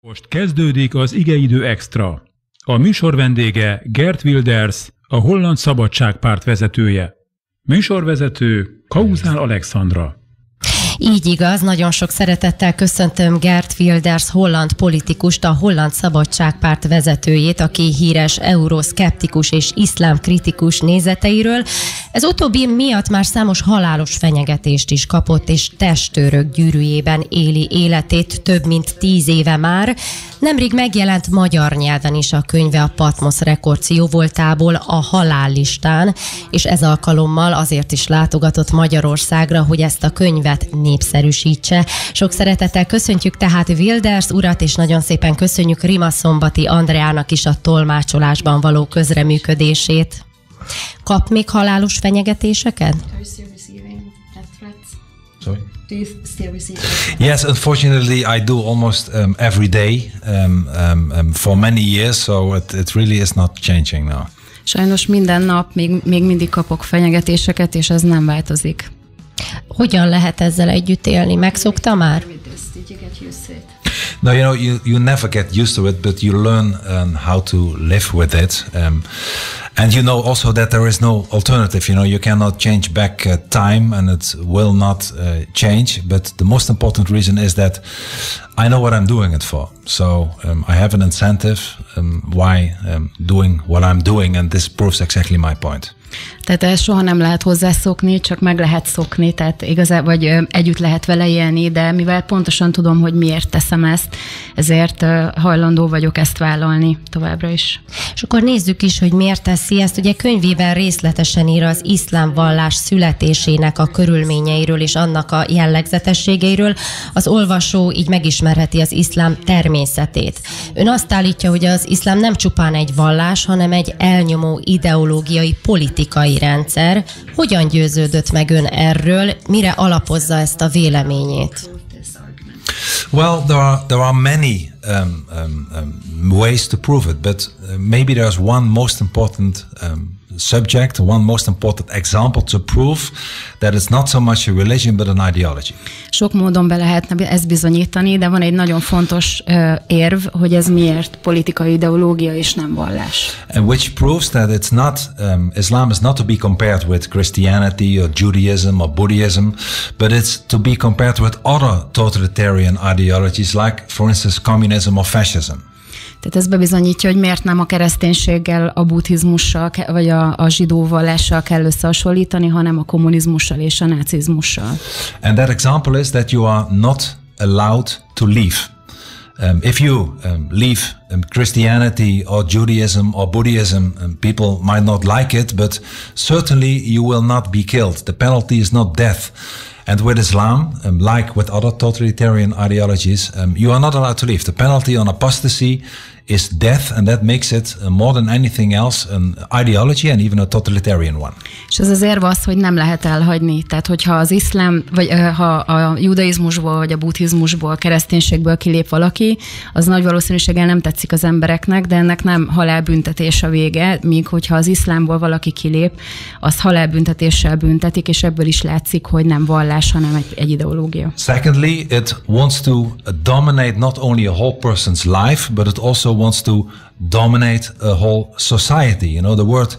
Most kezdődik az igeidő extra. A műsor vendége Geert Wilders, a holland Szabadságpárt vezetője. Műsorvezető Kauzál Alexandra. Így igaz, nagyon sok szeretettel köszöntöm Geert Wilders holland politikust, a holland Szabadságpárt vezetőjét, aki híres euroszkeptikus és iszlámkritikus nézeteiről. Ez utóbbi miatt már számos halálos fenyegetést is kapott, és testőrök gyűrűjében éli életét több mint 10 éve már. Nemrég megjelent magyar nyelven is a könyve a Patmos Records jóvoltából, a Halállistán, és ez alkalommal azért is látogatott Magyarországra, hogy ezt a könyvet népszerűsítse. Sok szeretettel köszöntjük tehát Wilders urat, és nagyon szépen köszönjük Rimaszombati Andreának is a tolmácsolásban való közreműködését. Kap még halálos fenyegetéseket? Sorry? Do you still receive Yes, unfortunately I do almost every day for many years, so it really is not changing now. Sajnos minden nap még mindig kapok fenyegetéseket, és ez nem változik. Hogyan lehet ezzel együtt élni? Megszokta már? No, you never get used to it, but you learn how to live with it. And you know also that there is no alternative. You cannot change back time, and it will not change. But the most important reason is that I know what I'm doing it for. So I have an incentive why doing what I'm doing, and this proves exactly my point. Tehát ezt soha nem lehet hozzászokni, csak meg lehet szokni, tehát igazából vagy együtt lehet vele élni, de mivel pontosan tudom, hogy miért teszem ezt, ezért hajlandó vagyok ezt vállalni továbbra is. És akkor nézzük is, hogy miért teszi ezt. Ugye könyvében részletesen ír az iszlám vallás születésének a körülményeiről és annak a jellegzetességeiről. Az olvasó így megismerheti az iszlám természetét. Ön azt állítja, hogy az iszlám nem csupán egy vallás, hanem egy elnyomó ideológiai politikai rendszer. Hogyan győződött meg ön erről? Mire alapozza ezt a véleményét? Well, there are many ways to prove it, but maybe there's one most important subject, one most important example to prove that it's not so much a religion but an ideology. Sok módon be lehetne ezt bizonyítani, de van egy nagyon fontos érv, hogy ez miért politikai ideológia és nem vallás. And which proves that it's not Islam is not to be compared with Christianity or Judaism or Buddhism, but it's to be compared with other totalitarian ideologies like, for instance, communism or fascism. Tehát ez bebizonyítja, hogy miért nem a kereszténységgel, a buddhizmussal, vagy a zsidó vallással kell összehasonlítani, hanem a kommunizmussal és a nácizmussal. And that example is that you are not allowed to leave. If you leave Christianity or Judaism or Buddhism, people might not like it, but certainly you will not be killed. The penalty is not death. And with Islam, like with other totalitarian ideologies, you are not allowed to leave. The penalty on apostasy is death, and that makes it more than anything else an ideology and even a totalitarian one. És ez az érv az, hogy nem lehet elhagyni. Tehát, hogyha az iszlám, vagy ha a judaizmusból, vagy a buddhizmusból, kereszténységből kilép valaki, az nagy valószínűséggel nem tetszik az embereknek, de ennek nem halálbüntetés a vége, míg hogyha az iszlámból valaki kilép, azt halálbüntetéssel büntetik, és ebből is látszik, hogy nem vallás, hanem egy ideológia. Secondly, it wants to dominate not only a whole person's life, but it also wants to dominate a whole society. The word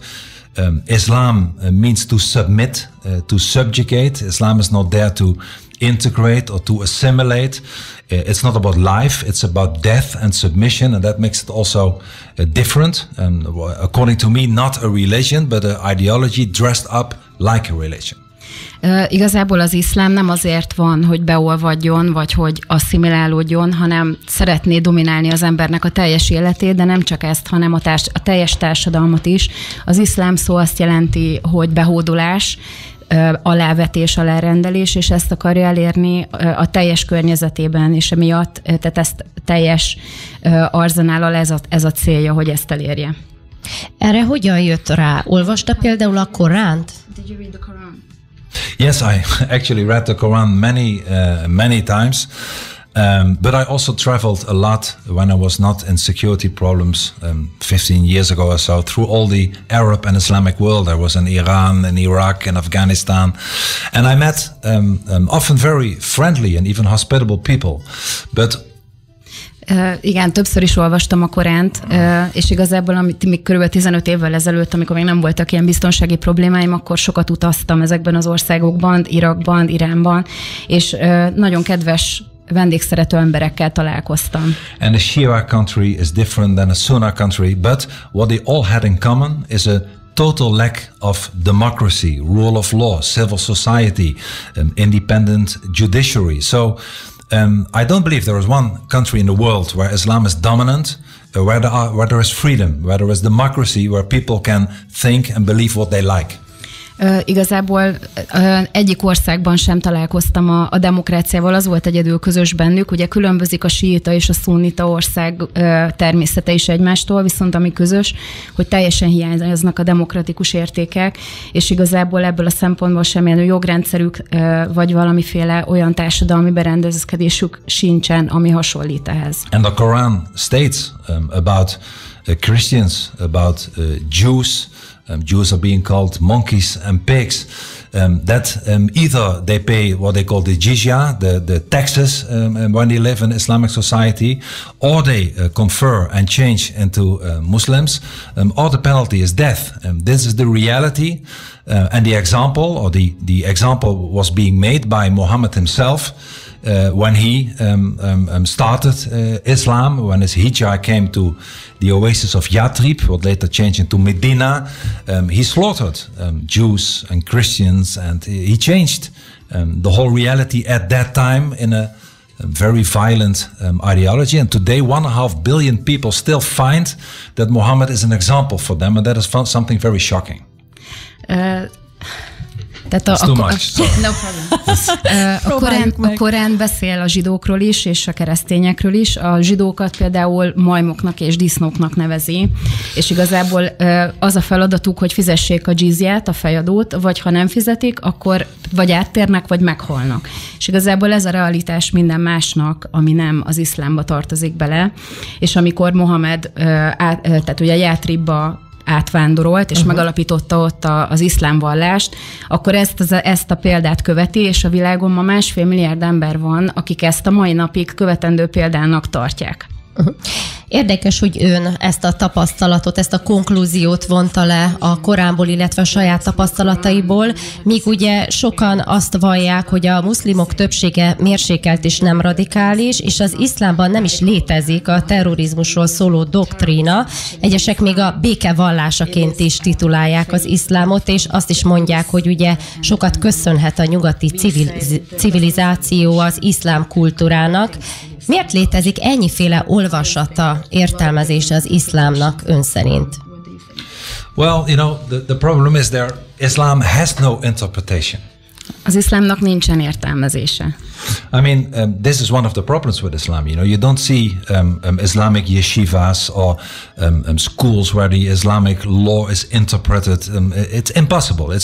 Islam means to submit, to subjugate. Islam is not there to integrate or to assimilate. It's not about life, it's about death and submission, and that makes it also different. According to me, not a religion, but an ideology dressed up like a religion. Igazából az iszlám nem azért van, hogy beolvadjon, vagy hogy asszimilálódjon, hanem szeretné dominálni az embernek a teljes életét, de nem csak ezt, hanem a teljes társadalmat is. Az iszlám szó azt jelenti, hogy behódolás, alávetés, alárendelés, és ezt akarja elérni a teljes környezetében, és emiatt, tehát ezt teljes arzenállal ez a célja, hogy ezt elérje. Erre hogyan jött rá? Olvasta például a Koránt? Did you read the Quran? Yes, I actually read the Quran many times. But I also traveled a lot when I was not in security problems 15 years ago or so, through all the Arab and Islamic world. I was in Iran, in Iraq, in Afghanistan, and I met often very friendly and even hospitable people. But Igen, többször is olvastam a Koránt, és igazából még kb. 15 évvel ezelőtt, amikor még nem voltak ilyen biztonsági problémáim, akkor sokat utaztam ezekben az országokban, Irakban, Iránban, és nagyon kedves vendégszerető emberekkel találkoztam. And a Shia country is different than a Sunni country, but what they all had in common is a total lack of democracy, rule of law, civil society, independent judiciary. So I don't believe there is one country in the world where Islam is dominant, where there is freedom, where there is democracy, where people can think and believe what they like. Igazából egyik országban sem találkoztam a demokráciával, az volt egyedül közös bennük, ugye különbözik a síita és a szunnita ország természete is egymástól, viszont ami közös, hogy teljesen hiányoznak a demokratikus értékek, és igazából ebből a szempontból semmilyen jogrendszerük, vagy valamiféle olyan társadalmi berendezkedésük sincsen, ami hasonlít ehhez. And the Quran states about Christians, about Jews, Jews are being called monkeys and pigs, that either they pay what they call the jizya, the taxes when they live in Islamic society, or they confer and change into Muslims, or the penalty is death. This is the reality, and the example, or the example was being made by Muhammad himself, when he started Islam, when his hijrah came to the oasis of Yathrib, what later changed into Medina, he slaughtered Jews and Christians, and he changed the whole reality at that time in a very violent ideology. And today 1.5 billion people still find that Muhammad is an example for them, and that is something very shocking. Tehát a Korán beszél a zsidókról is, és a keresztényekről is. A zsidókat például majmoknak és disznóknak nevezi, és igazából az a feladatuk, hogy fizessék a dzsizyát, a fejadót, vagy ha nem fizetik, akkor vagy áttérnek, vagy meghalnak. És igazából ez a realitás minden másnak, ami nem az iszlámba tartozik bele, és amikor Mohamed, tehát ugye Játribba átvándorolt, és megalapította ott az iszlám vallást, akkor ezt a példát követi, és a világon ma 1,5 milliárd ember van, akik ezt a mai napig követendő példának tartják. Érdekes, hogy ön ezt a tapasztalatot, ezt a konklúziót vonta le a Koránból, illetve a saját tapasztalataiból, míg ugye sokan azt vallják, hogy a muszlimok többsége mérsékelt és nem radikális, és az iszlámban nem is létezik a terrorizmusról szóló doktrína. Egyesek még a békevallásaként is titulálják az iszlámot, és azt is mondják, hogy ugye sokat köszönhet a nyugati civilizáció az iszlám kultúrának. Miért létezik ennyiféle olvasata, értelmezése az iszlámnak ön szerint? Well, the problem is Islam has no interpretation. Az iszlámnak nincsen értelmezése. I mean, this is one of the problems with Islam. You don't see Islamic yeshivas or schools where the Islamic law is interpreted. It's impossible.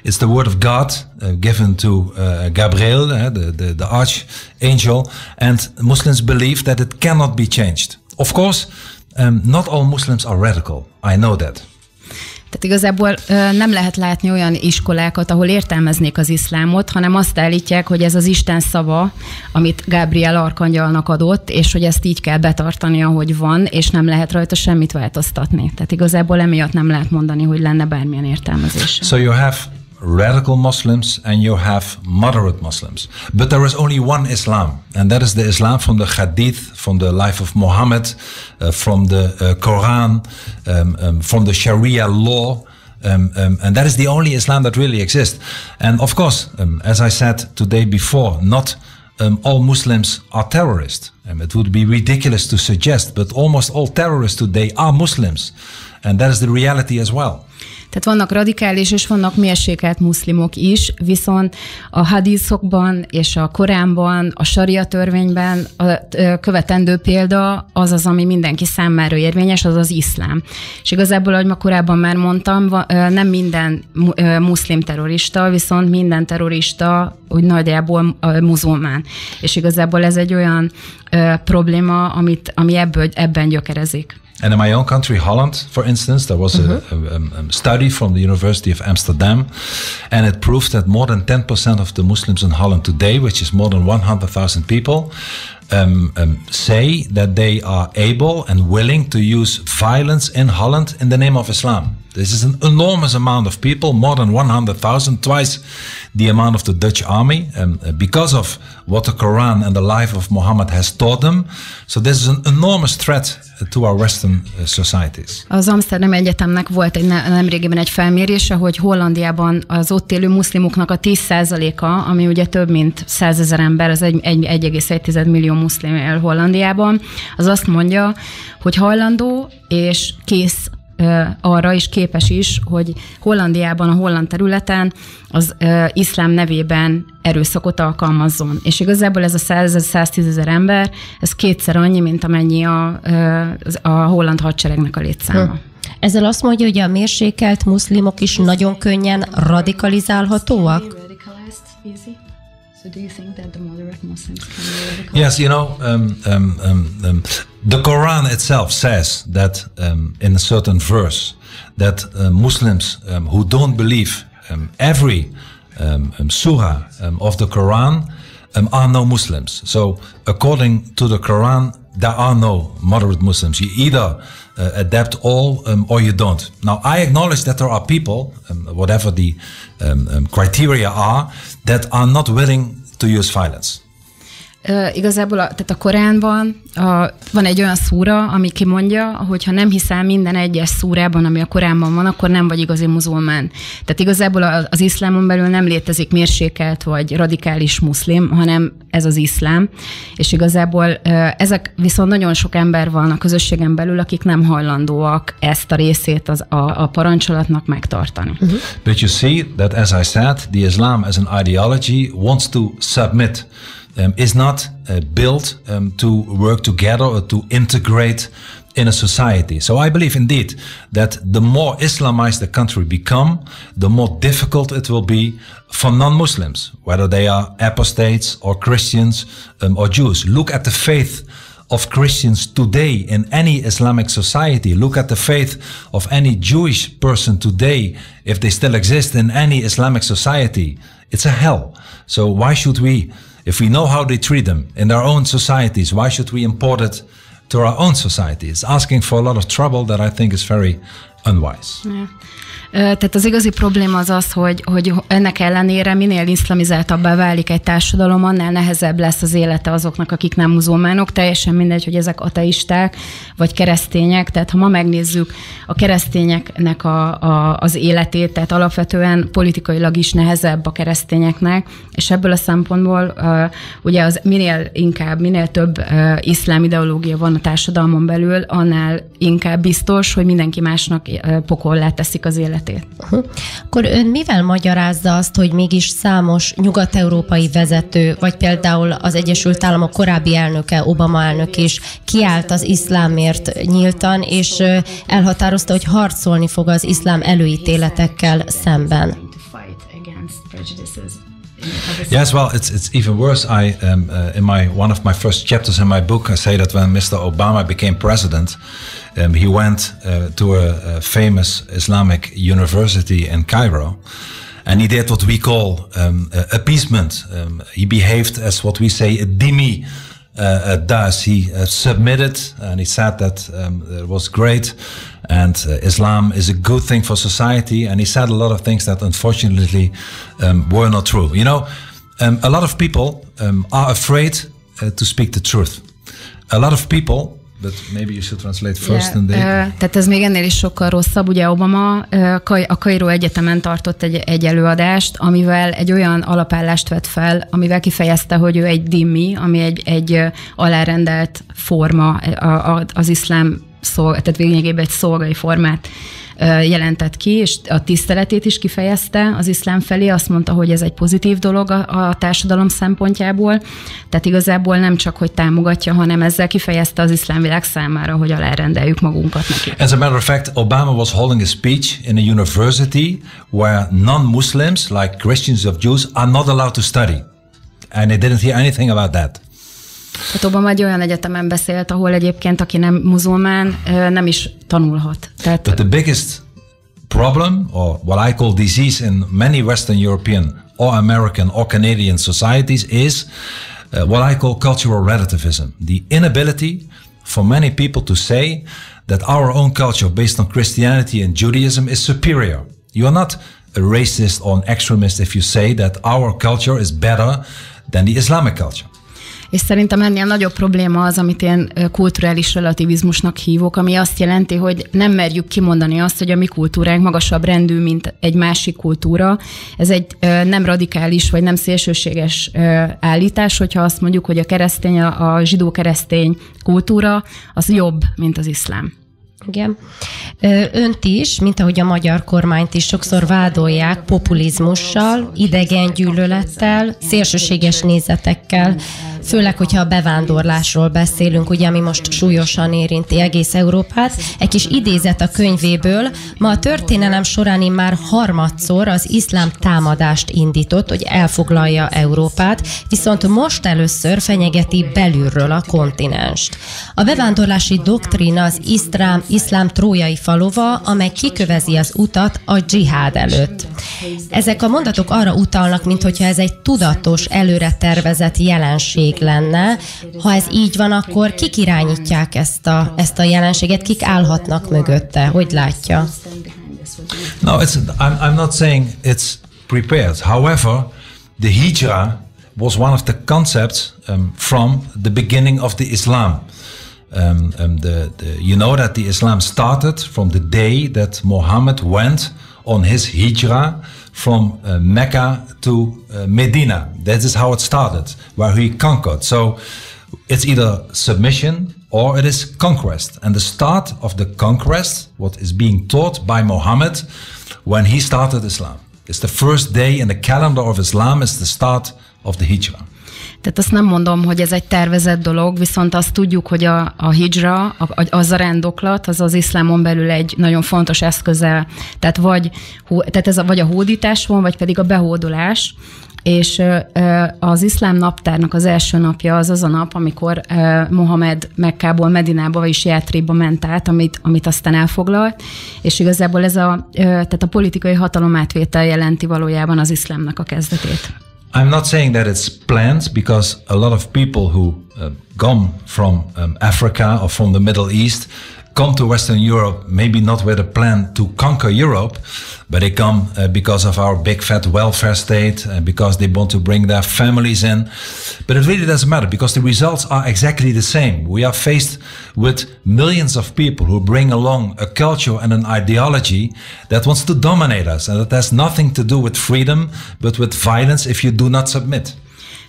It's the word of God given to Gabriel, the archangel, and Muslims believe that it cannot be changed. Of course, not all Muslims are radical. I know that. Tehát igazából nem lehet látni olyan iskolákat, ahol értelmeznék az iszlámot, hanem azt állítják, hogy ez az Isten szava, amit Gabriel arkangyalnak adott, és hogy ezt így kell betartani, ahogy van, és nem lehet rajta semmit változtatni. Tehát igazából emiatt nem lehet mondani, hogy lenne bármilyen értelmezés. So you have radical Muslims and you have moderate Muslims. But there is only one Islam, and that is the Islam from the Hadith, from the life of Muhammad, from the Quran, from the Sharia law, and that is the only Islam that really exists. And of course, as I said today before, not all Muslims are terrorists. It would be ridiculous to suggest, but almost all terrorists today are Muslims, and that is the reality as well. Tehát vannak radikális és vannak mérsékelt muszlimok is, viszont a hadiszokban és a Koránban, a saria törvényben a követendő példa az, ami mindenki számára érvényes, az az iszlám. És igazából, ahogy ma korábban már mondtam, nem minden muszlim terrorista, viszont minden terrorista úgy nagyjából muzulmán. És igazából ez egy olyan probléma, ami ebben gyökerezik. And in my own country, Holland, for instance, there was a study from the University of Amsterdam, and it proved that more than 10% of the Muslims in Holland today, which is more than 100,000 people, say that they are able and willing to use violence in Holland in the name of Islam. This is an enormous amount of people, more than 100,000, twice the amount of the Dutch army, because of what the Quran and the life of Muhammad has taught them. So this is an enormous threat to our Western societies. Az Amsterdam Egyetemnek volt nemrégiben egy felmérése, hogy Hollandiában az ott élő muszlimoknak a 10%-a, ami ugye több mint 100 000 ember, az 1,1 millió muszlim él Hollandiában, az azt mondja, hogy hajlandó és kész arra is, képes is, hogy Hollandiában, a holland területen az iszlám nevében erőszakot alkalmazzon. És igazából ez a 100-110 000 ember, ez kétszer annyi, mint amennyi a holland hadseregnek a létszáma. Ezzel azt mondja, hogy a mérsékelt muszlimok is nagyon könnyen radikalizálhatóak? So do you think that the moderate Muslims can be radicalized? Yes, you know, the Quran itself says that in a certain verse that Muslims who don't believe every surah of the Quran are no Muslims. So according to the Quran, there are no moderate Muslims. You either adapt all or you don't. Now, I acknowledge that there are people, whatever the criteria are, that are not willing to use violence. Igazából tehát a Koránban van egy olyan szúra, ami kimondja, hogy ha nem hiszel minden egyes szúrában, ami a Koránban van, akkor nem vagy igazi muzulmán. Tehát igazából az iszlámon belül nem létezik mérsékelt vagy radikális muszlim, hanem ez az iszlám. És igazából ezek viszont nagyon sok ember van a közösségen belül, akik nem hajlandóak ezt a részét a parancsolatnak megtartani. But you see that, as I said, the Islam as an ideology wants to submit. Is not built to work together or to integrate in a society. So I believe indeed that the more Islamized the country become, the more difficult it will be for non-Muslims, whether they are apostates or Christians or Jews. Look at the faith of Christians today in any Islamic society. Look at the faith of any Jewish person today, if they still exist in any Islamic society. It's a hell. So why should we, if we know how they treat them in their own societies, why should we import it to our own society? It's asking for a lot of trouble that I think is very unwise. Yeah. Tehát az igazi probléma az az, hogy ennek ellenére minél iszlamizáltabbá válik egy társadalom, annál nehezebb lesz az élete azoknak, akik nem muzulmánok. Teljesen mindegy, hogy ezek ateisták vagy keresztények. Tehát ha ma megnézzük a keresztényeknek az életét, tehát alapvetően politikailag is nehezebb a keresztényeknek, és ebből a szempontból ugye az minél több iszlám ideológia van a társadalmon belül, annál inkább biztos, hogy mindenki másnak pokollá teszik az életét. Akkor ön mivel magyarázza azt, hogy mégis számos nyugat-európai vezető, vagy például az Egyesült Államok korábbi elnöke, Obama elnök is kiállt az iszlámért nyíltan, és elhatározta, hogy harcolni fog az iszlám előítéletekkel szemben? Yes, well, it's even worse. In one of my first chapters in my book, I say that when Mr. Obama became president, he went to a famous Islamic university in Cairo, and he did what we call appeasement. He behaved as what we say a dhimmi does. He submitted, and he said that it was great, and Islam is a good thing for society, and he said a lot of things that unfortunately were not true. You know, a lot of people are afraid to speak the truth. A lot of people, but maybe you should translate first. Tehát ez még ennél is sokkal rosszabb. Ugye Obama a Kairó Egyetemen tartott egy előadást, amivel egy olyan alapállást vett fel, amivel kifejezte, hogy ő egy dhimmi, ami egy alárendelt forma az iszlám tehát lényegében egy szolgai formát jelentett ki, és a tiszteletét is kifejezte az iszlám felé, azt mondta, hogy ez egy pozitív dolog a társadalom szempontjából, tehát igazából nem csak, hogy támogatja, hanem ezzel kifejezte az iszlám világ számára, hogy alárendeljük magunkat neki. As a matter of fact, Obama was holding a speech in a university where non-Muslims, like Christians or Jews, are not allowed to study. And they didn't hear anything about that. Hát Obama egy olyan egyetemen beszélt, ahol egyébként, aki nem muzulmán, nem is tanulhat. But the biggest problem, or what I call disease in many Western European or American or Canadian societies is what I call cultural relativism. The inability for many people to say that our own culture based on Christianity and Judaism is superior. You are not a racist or an extremist if you say that our culture is better than the Islamic culture. És szerintem ennél nagyobb probléma az, amit én kulturális relativizmusnak hívok, ami azt jelenti, hogy nem merjük kimondani azt, hogy a mi kultúránk magasabb rendű, mint egy másik kultúra. Ez egy nem radikális, vagy nem szélsőséges állítás, hogyha azt mondjuk, hogy a keresztény, a zsidó-keresztény kultúra az jobb, mint az iszlám. Igen. Önt is, mint ahogy a magyar kormányt is sokszor vádolják populizmussal, idegengyűlölettel, szélsőséges nézetekkel, főleg, hogyha a bevándorlásról beszélünk, ugye, ami most súlyosan érinti egész Európát. Egy kis idézet a könyvéből. Ma a történelem során immár harmadszor az iszlám támadást indított, hogy elfoglalja Európát, viszont most először fenyegeti belülről a kontinenst. A bevándorlási doktrína az iszlám trójai falova, amely kikövezi az utat a dzsihád előtt. Ezek a mondatok arra utalnak, minthogyha ez egy tudatos, előre tervezett jelenség lenne. Ha ez így van, akkor kik irányítják ezt a jelenséget, kik állhatnak mögötte? Hogy látja? No, I'm not saying it's prepared. However, the hijrah was one of the concepts from the beginning of the Islam. You know that the Islam started from the day that Muhammad went on his hijrah from Mecca to Medina. That is how it started, where he conquered. So it's either submission or it is conquest. And the start of the conquest, what is being taught by Muhammad when he started Islam. It's the first day in the calendar of Islam, is the start of the hijrah. Tehát azt nem mondom, hogy ez egy tervezett dolog, viszont azt tudjuk, hogy a hijra, az a rendoklat, az az iszlámon belül egy nagyon fontos eszköze. Tehát ez vagy a hódítás van, vagy pedig a behódolás. És az iszlám naptárnak az első napja az a nap, amikor Mohamed Mekkából Medinába, vagyis Játhriba ment át, amit aztán elfoglalt, és igazából tehát a politikai hatalomátvétel jelenti valójában az iszlámnak a kezdetét. I'm not saying that it's planned, because a lot of people who come from Africa or from the Middle East come to Western Europe, maybe not with a plan to conquer Europe, but they come because of our big fat welfare state, because they want to bring their families in. But it really doesn't matter, because the results are exactly the same. We are faced with millions of people who bring along a culture and an ideology that wants to dominate us, and that has nothing to do with freedom, but with violence if you do not submit.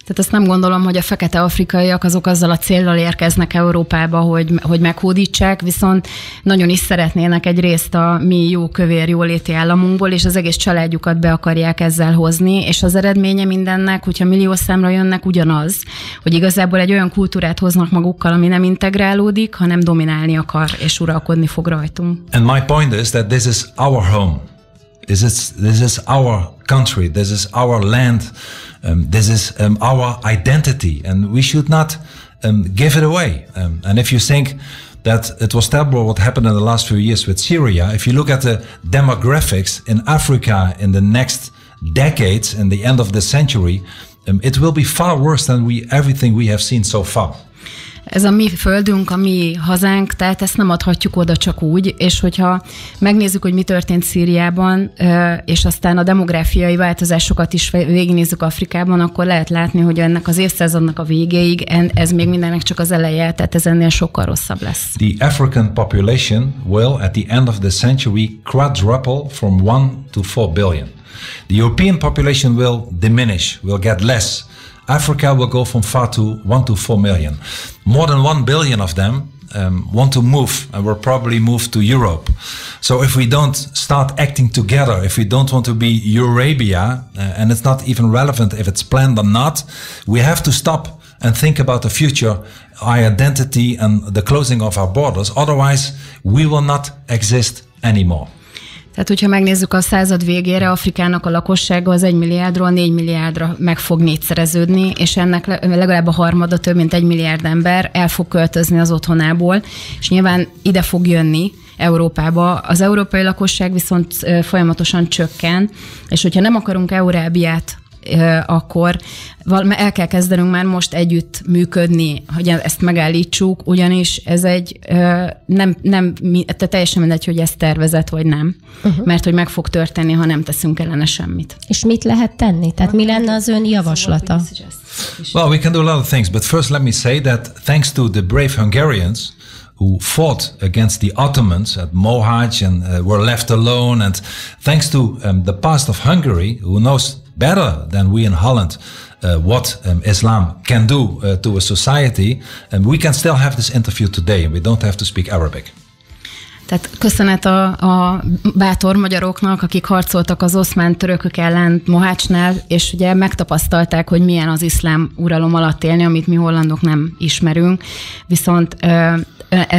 Tehát azt nem gondolom, hogy a fekete afrikaiak azok azzal a céllal érkeznek Európába, hogy meghódítsák, viszont nagyon is szeretnének egy részt a mi jó kövér jóléti államunkból, és az egész családjukat be akarják ezzel hozni, és az eredménye mindennek, hogyha millió számra jönnek, ugyanaz, hogy igazából egy olyan kultúrát hoznak magukkal, ami nem integrálódik, hanem dominálni akar, és uralkodni fog rajtunk. And my point is that this is our home. This is our country. This is our land. This is our identity, and we should not give it away. And if you think that it was terrible what happened in the last few years with Syria, if you look at the demographics in Africa in the next decades, in the end of the century, it will be far worse than everything we have seen so far. Ez a mi földünk, a mi hazánk, tehát ezt nem adhatjuk oda csak úgy, és hogyha megnézzük, hogy mi történt Szíriában, és aztán a demográfiai változásokat is végignézzük Afrikában, akkor lehet látni, hogy ennek az évszázadnak a végéig ez még mindennek csak az eleje, tehát ez ennél sokkal rosszabb lesz. The African population will at the end of the century quadruple from 1 to 4 billion. The European population will diminish, will get less. Africa will go from 1 to 4 million. More than 1 billion of them want to move, and will probably move to Europe. So if we don't start acting together, if we don't want to be Eurabia, and it's not even relevant if it's planned or not, we have to stop and think about the future, our identity and the closing of our borders. Otherwise, we will not exist anymore. Tehát, hogyha megnézzük a század végére, Afrikának a lakossága az 1 milliárdról 4 milliárdra meg fog négyszereződni, és ennek legalább a harmada, több mint 1 milliárd ember el fog költözni az otthonából, és nyilván ide fog jönni Európába. Az európai lakosság viszont folyamatosan csökken, és hogyha nem akarunk Eurábiát akkor el kell kezdenünk már most együtt működni, hogy ezt megállítsuk, ugyanis ez egy teljesen mindegy, hogy ez tervezett vagy nem, mert hogy meg fog történni, ha nem teszünk ellene semmit. És mit lehet tenni? Tehát mi lenne az ön javaslata? Well, we can do a lot of things, but first let me say that thanks to the brave Hungarians who fought against the Ottomans at Mohács and were left alone, and thanks to the past of Hungary, who knows better than we in Holland what Islam can do to a society, and we can still have this interview today, and we don't have to speak Arabic. Tehát köszönet a bátor magyaroknak, akik harcoltak az oszmán törökök ellen Mohácsnál, és ugye megtapasztalták, hogy milyen az iszlám uralom alatt élni, amit mi hollandok nem ismerünk, viszont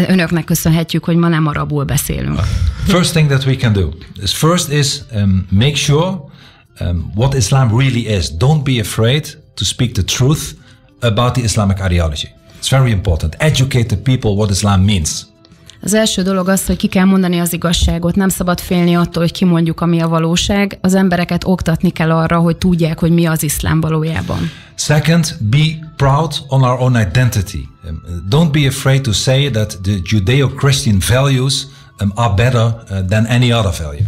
önöknek köszönhetjük, hogy ma nem arabul beszélünk. First thing that we can do is make sure what Islam really is. Don't be afraid to speak the truth about the Islamic ideology. It's very important. Educate the people what Islam means. Az első dolog az, hogy ki kell mondani az igazságot. Nem szabad félni attól, hogy kimondjuk, ami a valóság. Az embereket oktatni kell arra, hogy tudják, hogy mi az iszlám valójában. Second, be proud on our own identity. Don't be afraid to say that the Judeo-Christian values are better than any other value.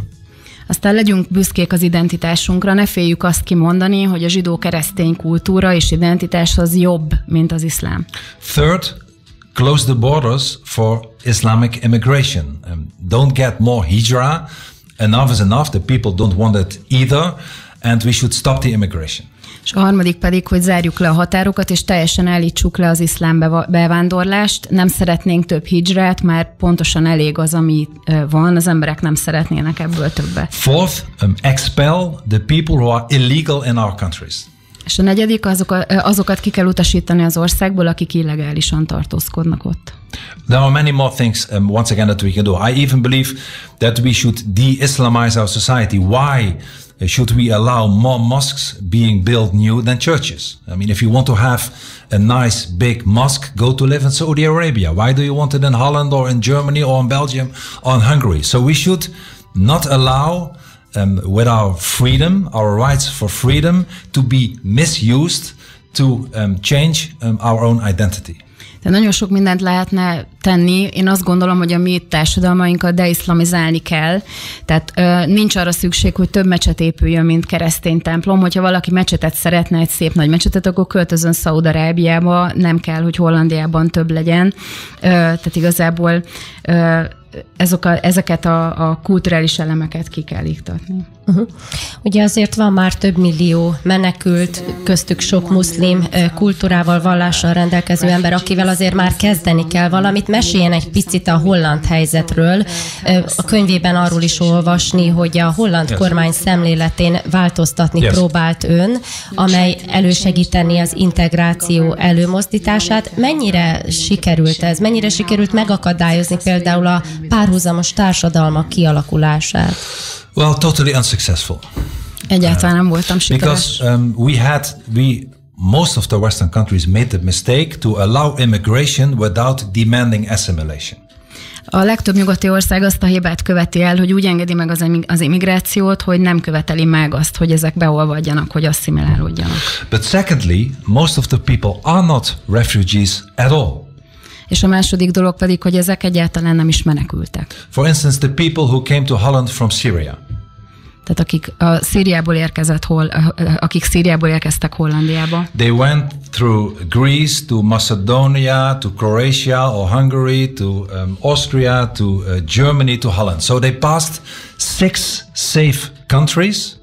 Aztán legyünk büszkék az identitásunkra, ne féljük azt kimondani, hogy a zsidó-keresztény kultúra és identitás az jobb, mint az iszlám. Third, close the borders for Islamic immigration. Don't get more hijra. Enough is enough. The people don't want it either, and we should stop the immigration. És a harmadik pedig, hogy zárjuk le a határokat, és teljesen állítsuk le az iszlám bevándorlást. Nem szeretnénk több hijrát, már pontosan elég az, ami van. Az emberek nem szeretnének ebből többet. Fourth, expel the people who are illegal in our countries. És a negyedik, azokat ki kell utasítani az országból, akik illegálisan tartózkodnak ott. There are many more things, once again, that we can do. I even believe that we should de-Islamize our society. Why should we allow more mosques being built new than churches? I mean, if you want to have a nice big mosque, go to live in Saudi Arabia. Why do you want it in Holland or in Germany or in Belgium or in Hungary? So we should not allow with our freedom, our rights for freedom, to be misused to change our own identity. De nagyon sok mindent lehetne tenni. Én azt gondolom, hogy a mi társadalmainkat deiszlamizálni kell. Tehát nincs arra szükség, hogy több mecset épüljön, mint keresztény templom. Hogyha valaki mecsetet szeretne, egy szép nagy mecsetet, akkor költözön Szaúd-Arábiába, nem kell, hogy Hollandiában több legyen. Tehát igazából ezeket a kulturális elemeket ki kell iktatni. Ugye azért van már több millió menekült, köztük sok muszlim kultúrával, vallással rendelkező ember, akivel azért már kezdeni kell valamit. Meséljen egy picit a holland helyzetről. A könyvében arról is olvasni, hogy a holland kormány szemléletén változtatni próbált ön, amely elősegíteni az integráció előmozdítását. Mennyire sikerült ez? Mennyire sikerült megakadályozni például a párhuzamos társadalmak kialakulását? Well, totally unsuccessful. Egyáltalán nem voltam sikeres. Because most of the Western countries made the mistake to allow immigration without demanding assimilation. A legtöbb nyugati ország azt a hibát követi el, hogy úgy engedi meg az immigrációt, hogy nem követeli meg azt, hogy ezek beolvadjanak, hogy asszimilálódjanak. But secondly, most of the people are not refugees at all. És a második dolog pedig, hogy ezek egyáltalán nem is menekültek. For instance, the people who came to Holland from Syria. Tehát akik Szíriából érkeztek Hollandiába. They went through Greece to Macedonia to Croatia or Hungary to Austria to Germany to Holland. So they passed 6 safe countries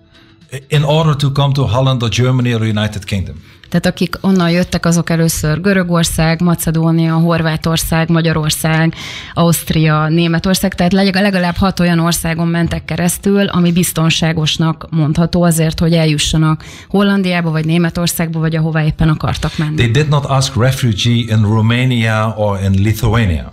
in order to come to Holland or Germany or the United Kingdom. Tehát akik onnan jöttek, azok először Görögország, Macedónia, Horvátország, Magyarország, Ausztria, Németország, tehát legalább 6 olyan országon mentek keresztül, ami biztonságosnak mondható azért, hogy eljussanak Hollandiába, vagy Németországba, vagy ahová éppen akartak menni. They did not ask refugee in Romania or in Lithuania.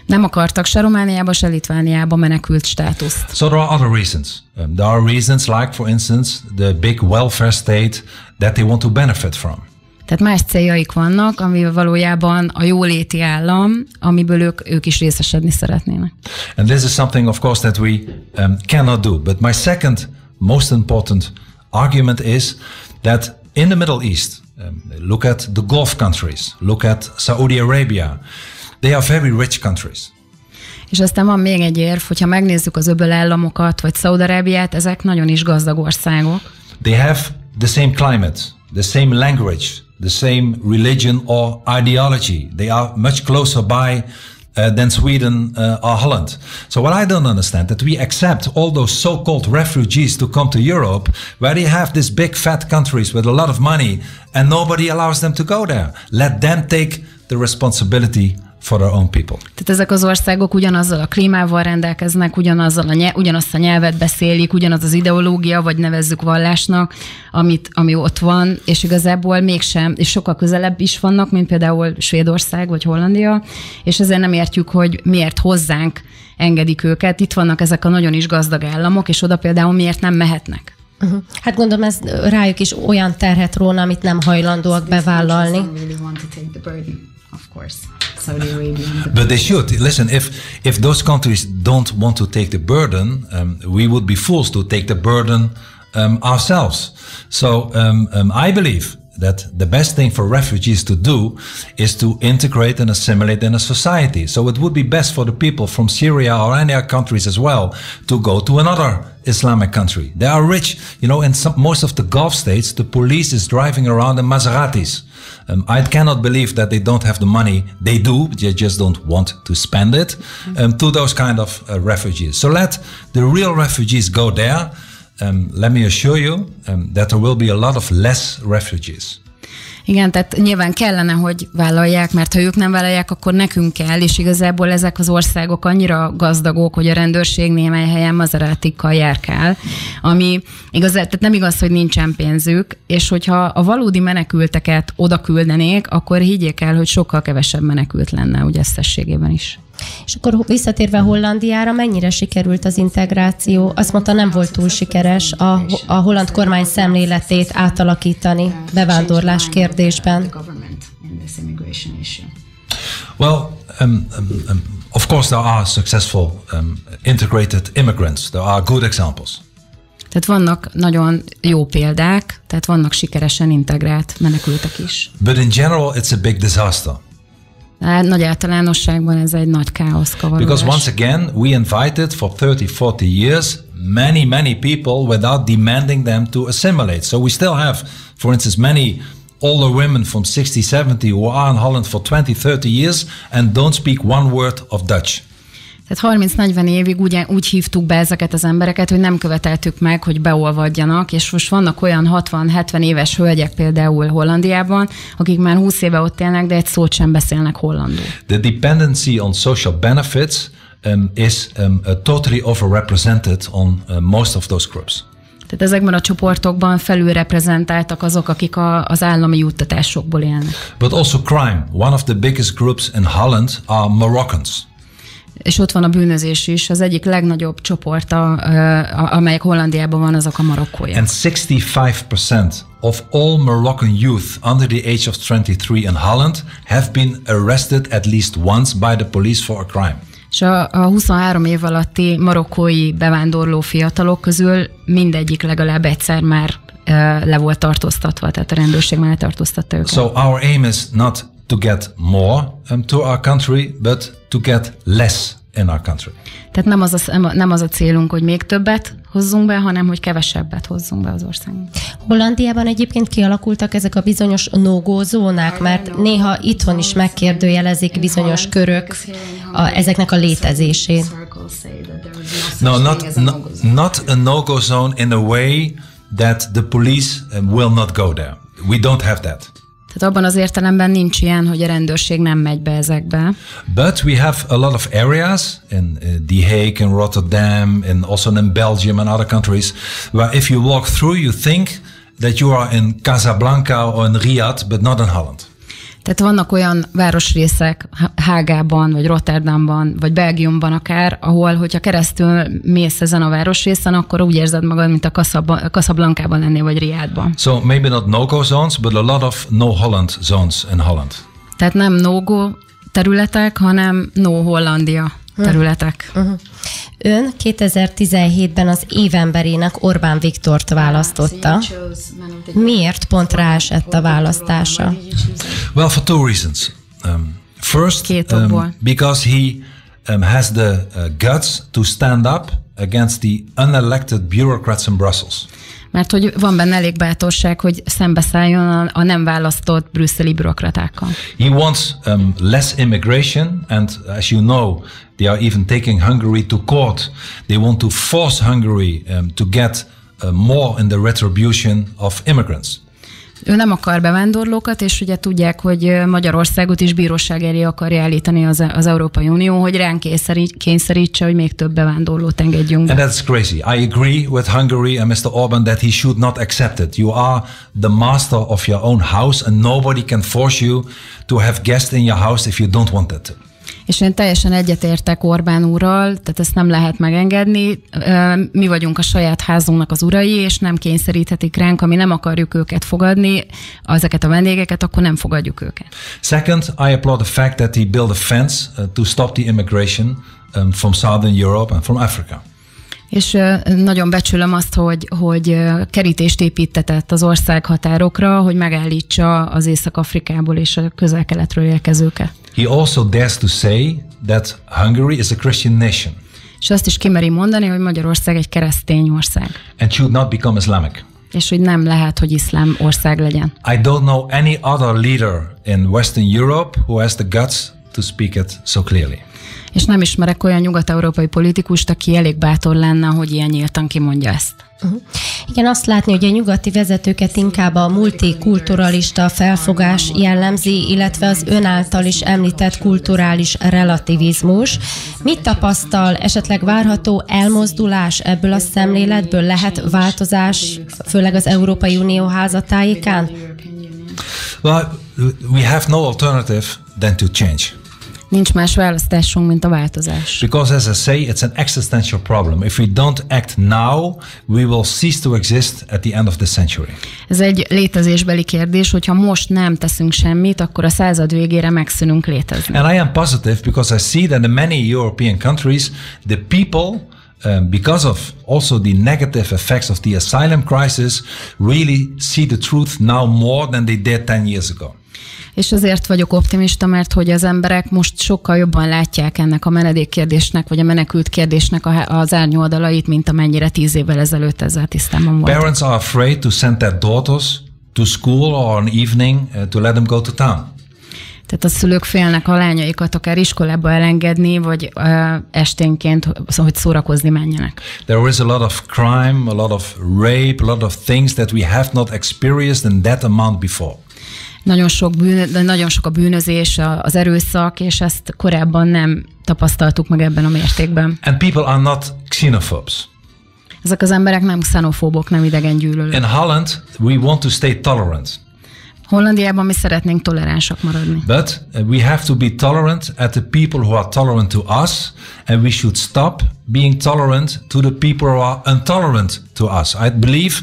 Nem akartak se Romániába, se Litvániába menekült státuszt. So there are other reasons. There are reasons like, for instance, the big welfare state that they want to benefit from. Tehát más céljaik vannak, amivel valójában a jóléti állam, amiből ők is részesedni szeretnének. And this is something, of course, that we cannot do. But my second most important argument is that in the Middle East, look at the Gulf countries, look at Saudi Arabia, they are very rich countries. És aztán van még egy érv, hogyha megnézzük az öböl államokat, vagy Szaúd-Arábiát, ezek nagyon is gazdag országok. They have the same climate, the same language, the same religion or ideology. They are much closer by than Sweden or Holland. So what I don't understand, that we accept all those so-called refugees to come to Europe, where they have these big fat countries with a lot of money, and nobody allows them to go there. Let them take the responsibility for their own people. Tehát ezek az országok ugyanazzal a klímával rendelkeznek, ugyanazt a nyelvet beszélik, ugyanaz az ideológia, vagy nevezzük vallásnak, ami ott van, és igazából mégsem, és sokkal közelebb is vannak, mint például Svédország vagy Hollandia, és ezért nem értjük, hogy miért hozzánk engedik őket. Itt vannak ezek a nagyon is gazdag államok, és oda például miért nem mehetnek. Hát gondolom, ez rájuk is olyan terhet róna, amit nem hajlandóak bevállalni. Of course, Saudi Arabia. But they should. Listen, if those countries don't want to take the burden, we would be forced to take the burden ourselves. So I believe that the best thing for refugees to do is to integrate and assimilate in a society. So it would be best for the people from Syria or any other countries as well to go to another Islamic country. They are rich. You know, in most of the Gulf states, the police is driving around in Maseratis. I cannot believe that they don't have the money. They do, they just don't want to spend it to those kind of refugees. So let the real refugees go there. Let me assure you that there will be a lot of less refugees. Igen, tehát nyilván kellene, hogy vállalják, mert ha ők nem vállalják, akkor nekünk kell, és igazából ezek az országok annyira gazdagok, hogy a rendőrség némely helyen Maseratikkal járkál, ami igaz, tehát nem igaz, hogy nincsen pénzük, és hogyha a valódi menekülteket oda küldenék, akkor higgyék el, hogy sokkal kevesebb menekült lenne, úgy összességében is. És akkor visszatérve Hollandiára, mennyire sikerült az integráció? Azt mondta, nem volt túl sikeres a holland kormány szemléletét átalakítani bevándorlás kérdésben. Well, of course there are successful integrated immigrants. There are good examples. Tehát vannak nagyon jó példák, tehát vannak sikeresen integrált menekültek is. But in general it's a big disaster. Nagy általánosságban ez egy nagy káoszkavarolás. Because once again, we invited for 30-40 years many people without demanding them to assimilate. So we still have, for instance, many older women from 60-70 who are in Holland for 20-30 years and don't speak one word of Dutch. Tehát 30-40 évig úgy hívtuk be ezeket az embereket, hogy nem követeltük meg, hogy beolvadjanak, és most vannak olyan 60-70 éves hölgyek például Hollandiában, akik már 20 éve ott élnek, de egy szót sem beszélnek hollandul. The dependency on social benefits is totally overrepresented on most of those groups. Tehát ezekben a csoportokban felülreprezentáltak azok, akik az állami juttatásokból élnek. But also crime. One of the biggest groups in Holland are Moroccans. És ott van a bűnözés is. Az egyik legnagyobb csoport, amelyek Hollandiában van, azok a marokkóiak. And 65% of all Moroccan youth under the age of 23 in Holland have been arrested at least once by the police for a crime. És a 23 év alatti marokkói bevándorló fiatalok közül mindegyik legalább egyszer már le volt tartóztatva, tehát a rendőrség már letartóztatta őket. So our aim is not to get more to our country, but to get less in our country. Tehát nem az a célunk, hogy még többet hozzunk be, hanem hogy kevesebbet hozzunk be az országba. Hollandiában egyébként kialakultak ezek a bizonyos no-go zónák, mert néha itthon is megkérdőjelezik bizonyos körök ezeknek a létezését. No, not a no-go zone in a way that the police will not go there. We don't have that. Tehát abban az értelemben nincs ilyen, hogy a rendőrség nem megy be ezekbe. But we have a lot of areas in The Hague, in Rotterdam, and also in Belgium and other countries, where if you walk through, you think that you are in Casablanca or in Riyadh, but not in Holland. Tehát vannak olyan városrészek Hágában, vagy Rotterdamban, vagy Belgiumban akár, ahol, hogyha keresztül mész ezen a városrészen, akkor úgy érzed magad, mint a Casablancában lennél, vagy Riadban. So maybe not no-go zones, but a lot of no-Holland zones in Holland. Tehát nem no-go területek, hanem no-Hollandia területek. Ön 2017-ben az évemberének Orbán Viktort választotta. Miért pont ráesett a választása? Well, for two reasons. First, because he has the guts to stand up against the unelected bureaucrats in Brussels. Mert hogy van benne elég bátorság, hogy szembeszálljon a nem választott brüsszeli bürokratákkal. He wants less immigration, and as you know, they are even taking Hungary to court. They want to force Hungary to get more in the retribution of immigrants. Ő nem akar bevándorlókat, és ugye tudják, hogy Magyarországot is bíróság elé akarja állítani az Európai Unió, hogy ránk kényszerítse, hogy még több bevándorlót engedjünk be. And that's crazy. I agree with Hungary and Mr. Orbán that he should not accept it. You are the master of your own house and nobody can force you to have guests in your house if you don't want it to. És én teljesen egyetértek Orbán úrral, tehát ezt nem lehet megengedni. Mi vagyunk a saját házunknak az urai, és nem kényszeríthetik ránk, ami nem akarjuk őket fogadni, ezeket a vendégeket, akkor nem fogadjuk őket. Second, I applaud the fact that he built a fence to stop the immigration from Southern Europe and from Africa. És nagyon becsülöm azt, hogy kerítést építetett az ország határokra, hogy megállítsa az Észak-Afrikából és a közel-keletről érkezőket. He also dares to say that Hungary is a Christian nation. És azt is kimeri mondani, hogy Magyarország egy keresztény ország. And should not become Islamic. És hogy nem lehet, hogy iszlám ország legyen. I don't know any other leader in Western Europe who has the guts to speak it so clearly. És nem ismerek olyan nyugat-európai politikust, aki elég bátor lenne, hogy ilyen nyíltan kimondja ezt. Igen, azt látni, hogy a nyugati vezetőket inkább a multikulturalista felfogás jellemzi, illetve az ön által is említett kulturális relativizmus. Mit tapasztal, esetleg várható elmozdulás ebből a szemléletből? Lehet változás, főleg az Európai Unió házatájékán? Well, we have no alternative than to change. Nincs más választásunk, mint a változás. Because as I say, it's an existential problem. If we don't act now, we will cease to exist at the end of the century. Ez egy létezésbeli kérdés, hogyha most nem teszünk semmit, akkor a század végére megszűnünk létezni. And I am positive because I see that in many European countries, the people because of also the negative effects of the asylum crisis, really see the truth now more than they did 10 years ago. És azért vagyok optimista, mert hogy az emberek most sokkal jobban látják ennek a menedékkérdésnek, vagy a menekült kérdésnek az árnyoldalait, mint amennyire 10 évvel ezelőtt ezzel tisztában volt. Parents are afraid to send their daughters to school or an evening to let them go to town. Tehát a szülők félnek a lányaikat akár iskolába elengedni, vagy esténként, hogy szórakozni menjenek. There is a lot of crime, a lot of rape, a lot of things that we have not experienced in that amount before. Nagyon sok a bűnözés, az erőszak, és ezt korábban nem tapasztaltuk meg ebben a mértékben. And people are not xenophobes. Ezek az emberek nem xenofóbok, nem idegengyűlölők. In Holland, we want to stay tolerant. Hollandiában mi szeretnénk toleránsak maradni. But we have to be tolerant at the people who are tolerant to us, and we should stop being tolerant to the people who are intolerant to us. I believe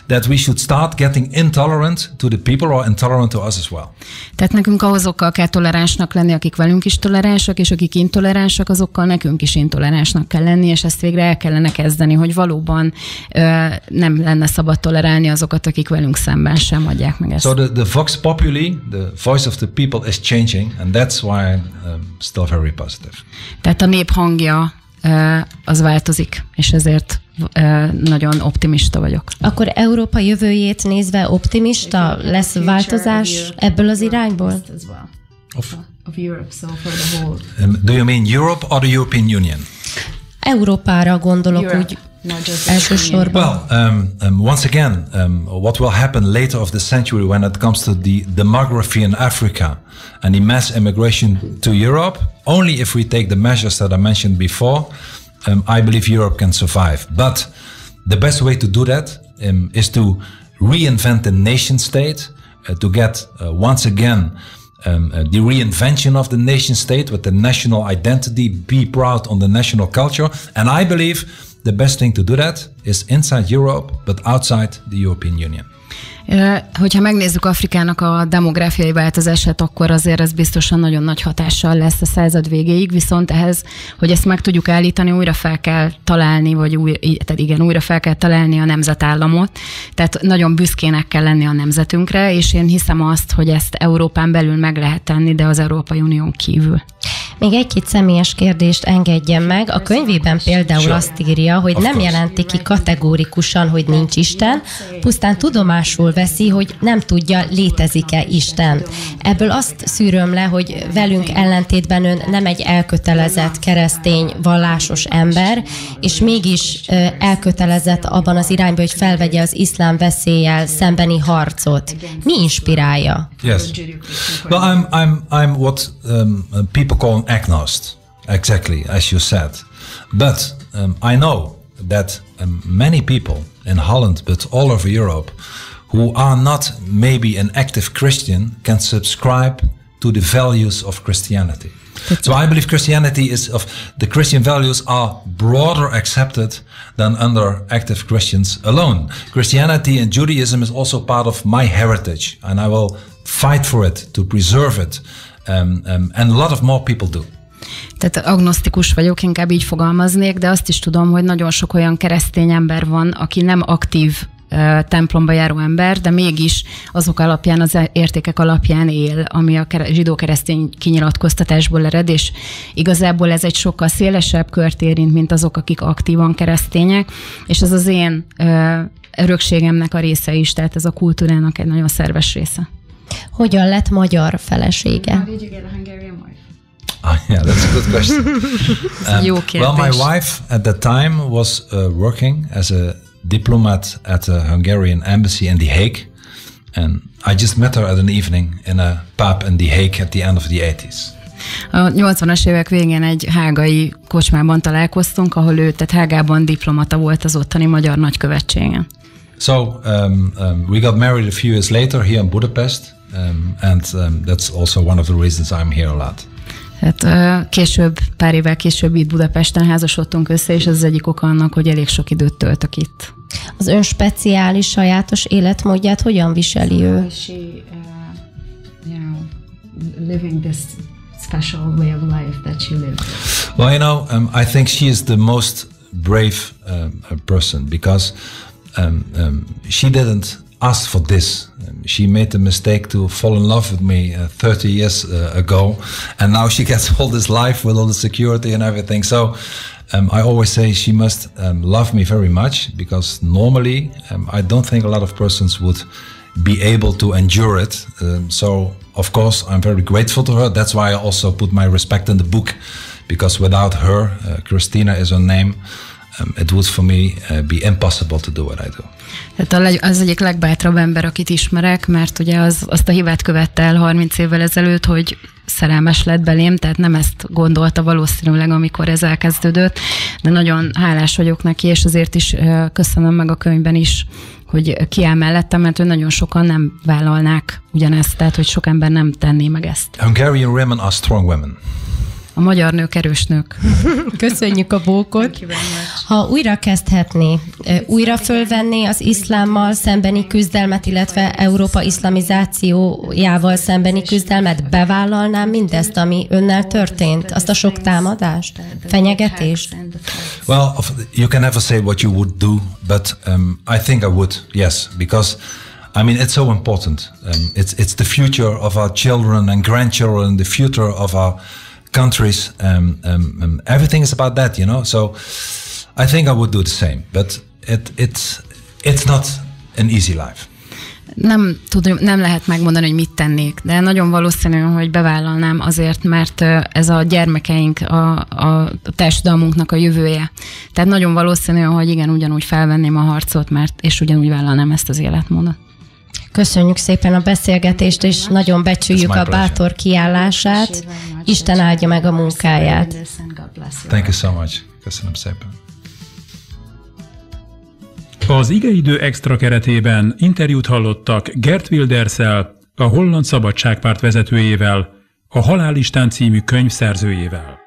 that we should start getting intolerant to the people who are intolerant to us as well. Tehát nekünk azokkal kell toleránsnak lenni, akik velünk is toleránsak, és akik intoleránsak, azokkal nekünk is intoleránsnak kell lenni, és ezt végre el kellene kezdeni, hogy valóban nem lenne szabad tolerálni azokat, akik velünk szemben sem adják meg ezt. So the vox populi, the voice of the people is changing, and that's why I'm still very positive. Tehát a nép hangja az változik, és ezért nagyon optimista vagyok. Akkor Európa jövőjét nézve optimista? Lesz változás ebből az irányból? Of Europe, so for the whole. Do you mean Europe or the European Union? Európára gondolok úgy elsősorban. Well, once again, what will happen later of the century when it comes to the demography in Africa and the mass immigration to Europe, only if we take the measures that I mentioned before, I believe Europe can survive. But the best way to do that is to reinvent the nation state, to get once again the reinvention of the nation state with the national identity, be proud on the national culture. And I believe the best thing to do that is inside Europe, but outside the European Union. Hogyha megnézzük Afrikának a demográfiai változását, akkor azért ez biztosan nagyon nagy hatással lesz a század végéig, viszont ehhez, hogy ezt meg tudjuk állítani, újra fel kell találni, újra fel kell találni a nemzetállamot, tehát nagyon büszkének kell lenni a nemzetünkre, és én hiszem azt, hogy ezt Európán belül meg lehet tenni, de az Európai Unión kívül. Még egy-két személyes kérdést engedjen meg. A könyvében például azt írja, hogy nem jelenti ki kategórikusan, hogy nincs Isten, pusztán tudomásul veszi, hogy nem tudja, létezik-e Isten. Ebből azt szűröm le, hogy velünk ellentétben ön nem egy elkötelezett keresztény vallásos ember, és mégis elkötelezett abban az irányba, hogy felvegye az iszlám veszéllyel szembeni harcot. Mi inspirálja? Yes. Well, I'm what people call agnost, exactly as you said. But I know that many people in Holland, but all over Europe, who are not maybe an active Christian, can subscribe to the values of Christianity. So I believe the Christian values are broader accepted than under active Christians alone. Christianity and Judaism is also part of my heritage, and I will fight for it, to preserve it, and a lot of more people do. Tehát agnosztikus vagyok, inkább így fogalmaznék, de azt is tudom, hogy nagyon sok olyan keresztény ember van, aki nem aktív templomba járó ember, de mégis azok alapján, az értékek alapján él, ami a zsidó-keresztény kinyilatkoztatásból ered, és igazából ez egy sokkal szélesebb kört érint, mint azok, akik aktívan keresztények, és ez az én örökségemnek a része is, tehát ez a kultúrának egy nagyon szerves része. Hogyan lett magyar felesége? Yeah, that's a good question. Well, my wife at that time was working as a diplomat at the Hungarian embassy in The Hague, and I just met her at an evening in a pub in The Hague at the end of the 80s. A 80-as évek végén egy hágai kocsmában találkoztunk, ahol ő, tehát Hágában diplomata volt az ottani magyar nagykövetségen. So we got married a few years later here in Budapest, and that's also one of the reasons I'm here a lot. Tehát pár évvel később itt Budapesten házasodtunk össze, és ez az egyik oka annak, hogy elég sok időt töltök itt. Az ön speciális, sajátos életmódját hogyan viseli ő? Living this special way of life that she lives. Well, I think she is the most brave person, because she didn't ask for this. She made the mistake to fall in love with me 30 years ago, and now she gets all this life with all the security and everything. So I always say she must love me very much, because normally I don't think a lot of persons would be able to endure it. So of course I'm very grateful to her. That's why I also put my respect in the book, because without her, Christina is her name, it would for me be impossible to do what I do. Tehát az egyik legbátrabb ember, akit ismerek, mert ugye azt a hibát követte el 30 évvel ezelőtt, hogy szerelmes lett belém, tehát nem ezt gondolta valószínűleg, amikor ez elkezdődött, de nagyon hálás vagyok neki, és azért is köszönöm meg a könyvben is, hogy kiáll mellettem, mert hogy nagyon sokan nem vállalnák ugyanezt, tehát hogy sok ember nem tenné meg ezt. Hungarian women are strong women. A magyar nők erős nők. Köszönjük a bókot. Ha újra kezdhetné, újra fölvenné az iszlámmal szembeni küzdelmet, illetve Európa iszlamizációjával szembeni küzdelmet, bevállalnám mindezt, ami önnel történt? Azt a sok támadást? Fenyegetést? Well, you can never say what you would do, but I think I would, yes, because I mean, it's so important. It's the future of our children and grandchildren, the future of our countries, everything is about that, so I think I would do the same, but it's not an easy life. Nem lehet megmondani, hogy mit tennék, de nagyon valószínű, hogy bevállalnám azért, mert ez a gyermekeink, a társadalmunknak a jövője. Tehát nagyon valószínű, hogy igen, ugyanúgy felvenném a harcot, és ugyanúgy vállalnám ezt az életmódot. Köszönjük szépen a beszélgetést, és nagyon becsüljük a bátor kiállását. Isten áldja meg a munkáját. Thank you so much. Köszönöm szépen. Az Igeidő Extra keretében interjút hallottak Geert Wilderssel, a holland Szabadságpárt vezetőjével, a Halállistán című könyv szerzőjével.